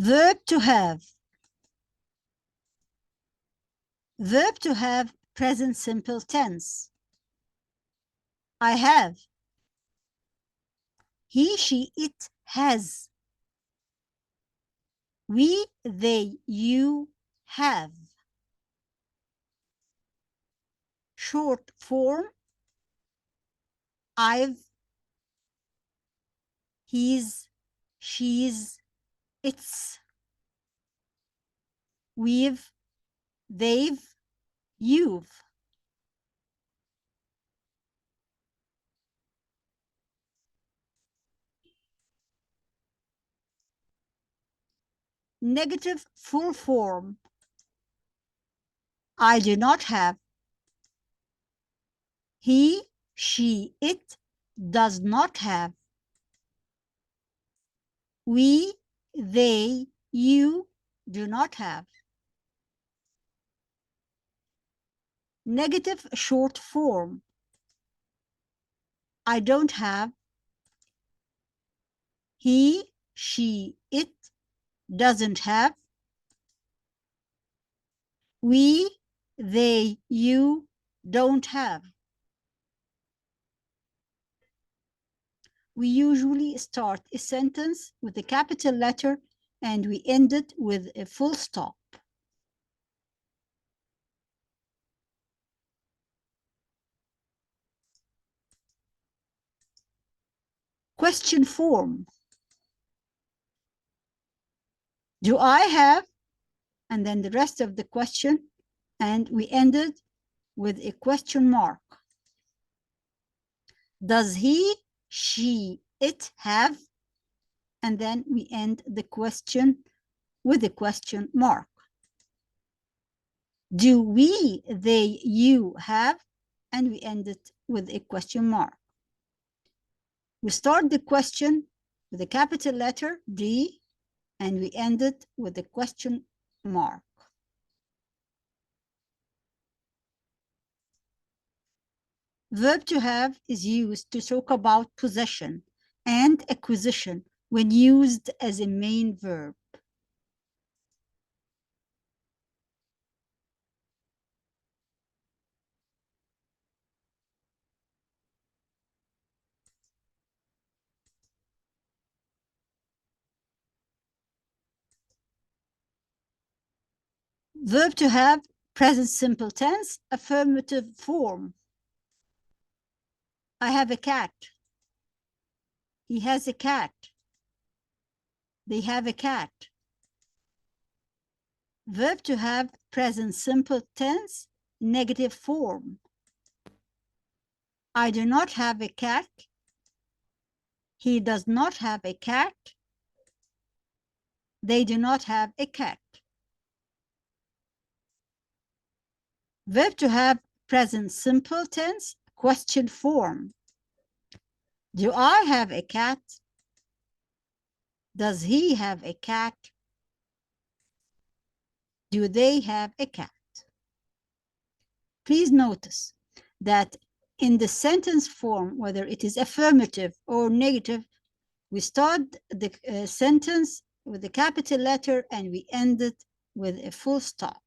Verb to have. Verb to have, present simple tense. I have. He, she, it has. We, they, you have. Short form, I've, he's, she's, it's. We've, they've, you've. Negative full form, I do not have. He, she, it does not have. We, they, you do not have. Negative short form, I don't have. He, she, it doesn't have. We, they, you don't have. We usually start a sentence with a capital letter and we end it with a full stop. Question form. Do I have? And then the rest of the question, and we ended with a question mark. Does he, she, it have? And then we end the question with a question mark. Do we, they, you have? And we end it with a question mark. We start the question with a capital letter D, and we end it with a question mark. Verb to have is used to talk about possession and acquisition when used as a main verb. Verb to have, present simple tense, affirmative form. I have a cat. He has a cat. They have a cat. Verb to have, present simple tense, negative form. I do not have a cat. He does not have a cat. They do not have a cat. Verb to have, present simple tense, question form. Do I have a cat? Does he have a cat? Do they have a cat? Please notice that in the sentence form, whether it is affirmative or negative, we start the sentence with a capital letter and we end it with a full stop.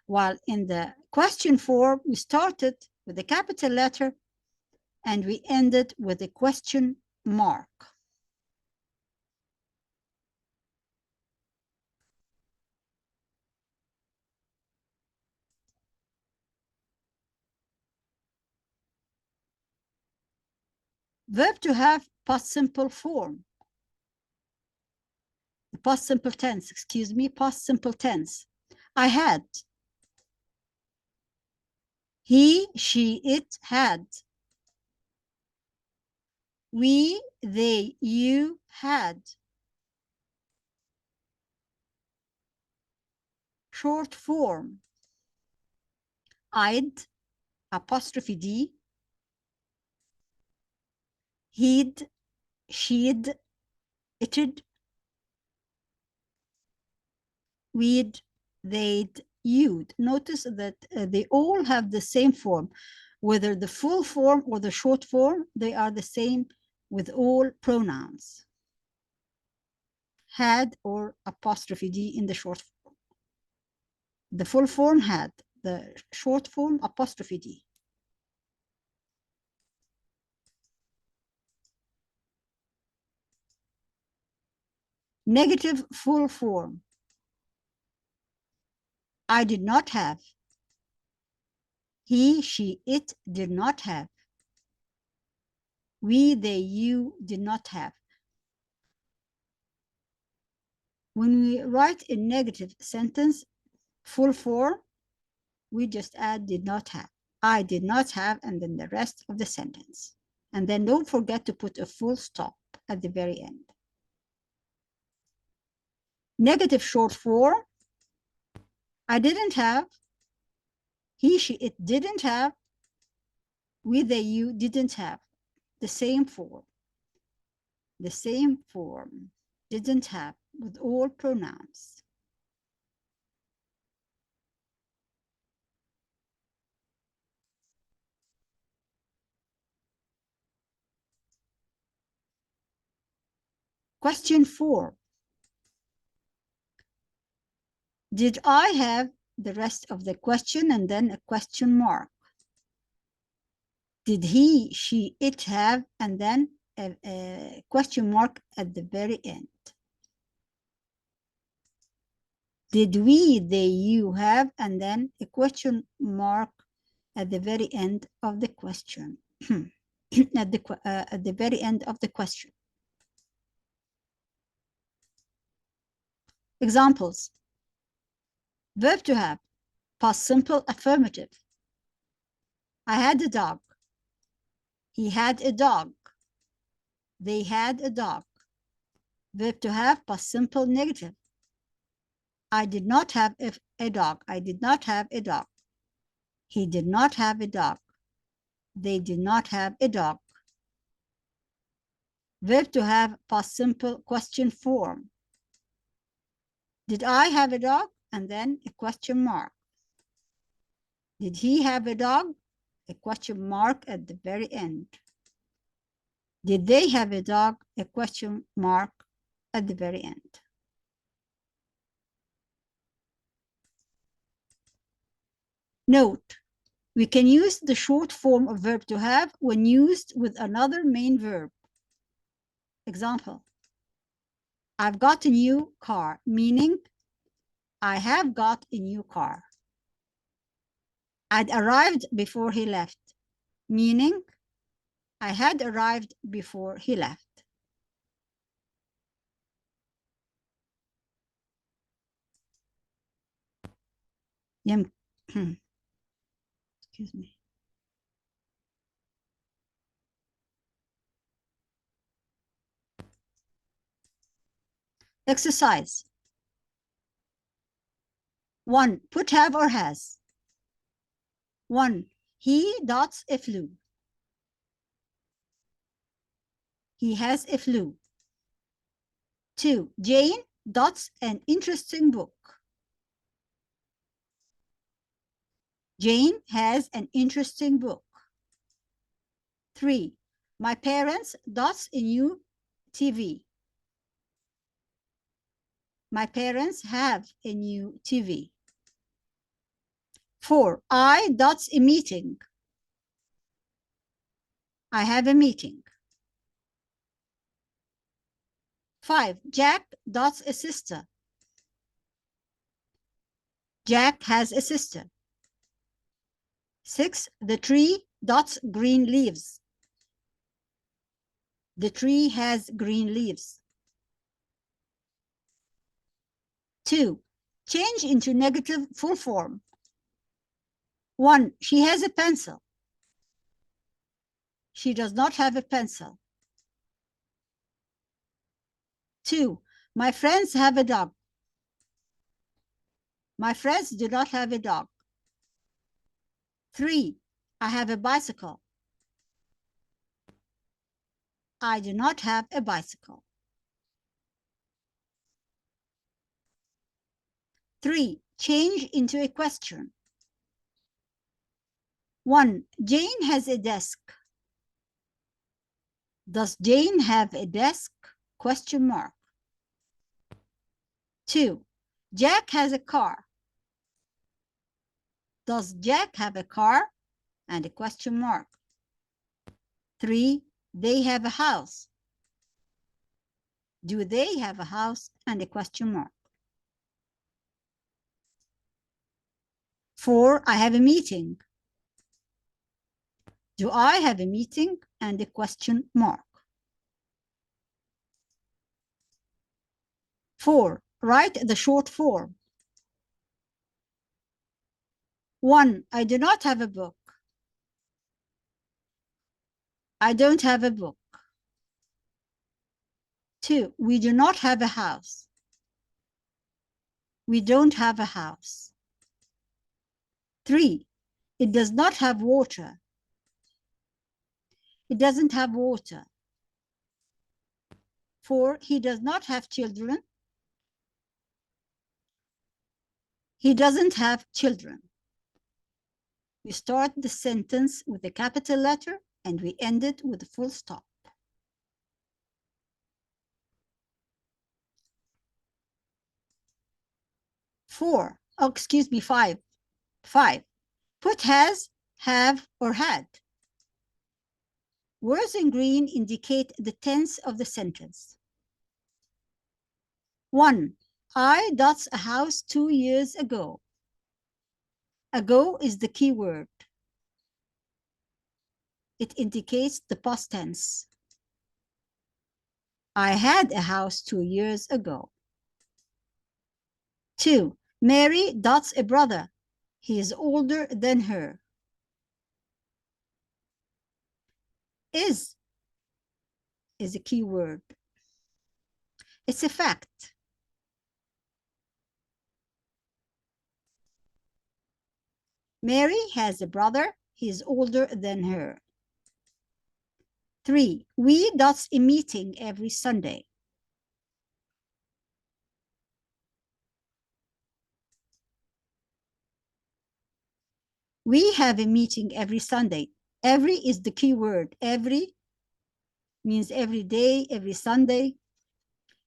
While in the question form, we started with a capital letter and we ended with a question mark. Verb to have, past simple form. Past simple tense, excuse me, past simple tense. I had. He, she, it had. We, they, you had. Short form. I'd, apostrophe D. He'd, she'd, it'd. We'd, they'd, you'd. Notice that they all have the same form. Whether the full form or the short form, they are the same with all pronouns. had or apostrophe D in the short form. The full form had, the short form apostrophe D. Negative full form. I did not have. He, she, it did not have. We, they, you did not have. When we write a negative sentence, full form, we just add did not have. I did not have, and then the rest of the sentence. And then don't forget to put a full stop at the very end. Negative short form, I didn't have. He, she, it didn't have. We, they, you didn't have. The same form. The same form. Didn't have with all pronouns. Question 4. Did I have the rest of the question and then a question mark? Did he, she, it have, and then a question mark at the very end? Did we, they, you have, and then a question mark at the very end of the question? at the very end of the question. Examples. Verb to have, past simple affirmative. I had a dog. He had a dog. They had a dog. Verb to have, past simple negative. I did not have a dog. I did not have a dog. He did not have a dog. They did not have a dog. Verb to have, past simple question form. Did I have a dog? And then a question mark. Did he have a dog? A question mark at the very end. Did they have a dog? A question mark at the very end. Note, we can use the short form of verb to have when used with another main verb. Example, I've got a new car, meaning I have got a new car. I'd arrived before he left, meaning I had arrived before he left. Excuse me. Exercise. 1. Put have or has. 1. He dots a flu. He has a flu. 2. Jane dots an interesting book. Jane has an interesting book. 3. My parents dots a new TV. My parents have a new TV. 4. I dots a meeting. I have a meeting. 5. Jack dots a sister. Jack has a sister. 6. The tree dots green leaves. The tree has green leaves. 2. Change into negative full form. 1. She has a pencil. She does not have a pencil. 2. My friends have a dog. My friends do not have a dog. 3. I have a bicycle. I do not have a bicycle. 3. Change into a question. 1. Jane has a desk. Does Jane have a desk? Question mark. 2. Jack has a car. Does Jack have a car? And a question mark. 3. They have a house. Do they have a house? And a question mark. 4. I have a meeting. Do I have a meeting? And a question mark. 4. Write the short form. 1. I do not have a book. I don't have a book. 2. We do not have a house. We don't have a house. 3. It does not have water. It doesn't have water. 4. He does not have children. He doesn't have children. We start the sentence with a capital letter and we end it with a full stop. 4. Oh, excuse me, 5. 5. Put has, have, or had. Words in green indicate the tense of the sentence. 1. I got a house 2 years ago. Ago is the key word. It indicates the past tense. I had a house 2 years ago. 2. Mary dots a brother. He is older than her. Is a key word. It's a fact. Mary has a brother. He is older than her. 3. We dots a meeting every Sunday. We have a meeting every Sunday. Every is the key word. Every means every day, every Sunday.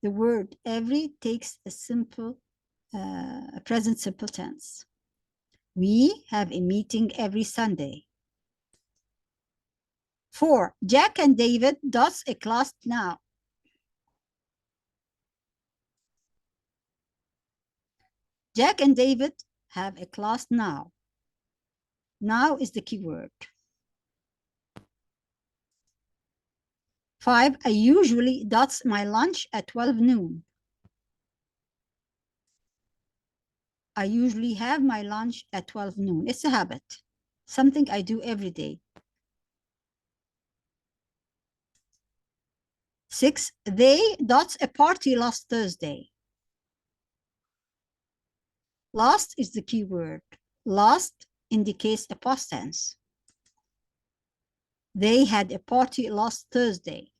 The word every takes a simple, present simple tense. We have a meeting every Sunday. 4. Jack and David does a class now. Jack and David have a class now. Now is the key word. 5. I usually dots my lunch at 12 noon. I usually have my lunch at 12 noon. It's a habit, something I do every day. 6. They dots a party last Thursday. Last is the key word. Last indicates a past tense. They had a party last Thursday.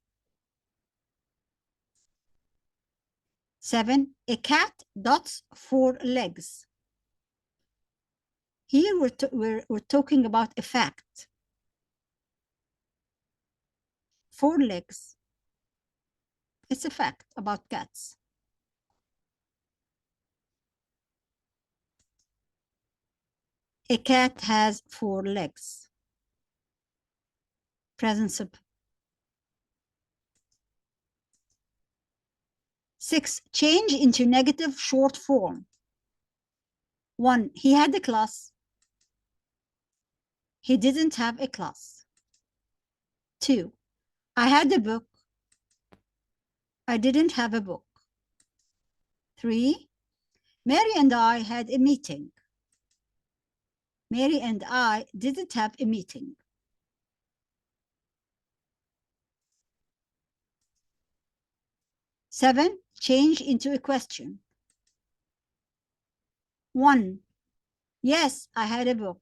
7. A cat dots 4 legs. Here we're talking about a fact. 4 legs. It's a fact about cats. A cat has 4 legs. Present simple. 6. Change into negative short form. 1. He had a class. He didn't have a class. 2. I had a book. I didn't have a book. 3. Mary and I had a meeting. Mary and I didn't have a meeting. 7. Change into a question. 1. Yes, I had a book.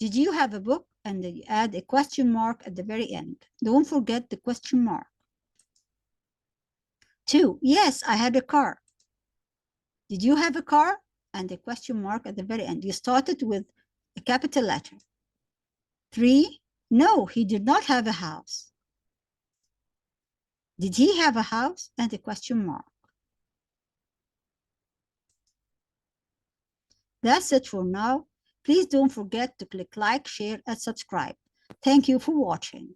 Did you have a book? And then you add a question mark at the very end. Don't forget the question mark. 2. Yes, I had a car. Did you have a car? And a question mark at the very end. You started with a capital letter. 3. No, he did not have a house. Did he have a house? And a question mark. That's it for now. Please don't forget to click like, share, and subscribe. Thank you for watching.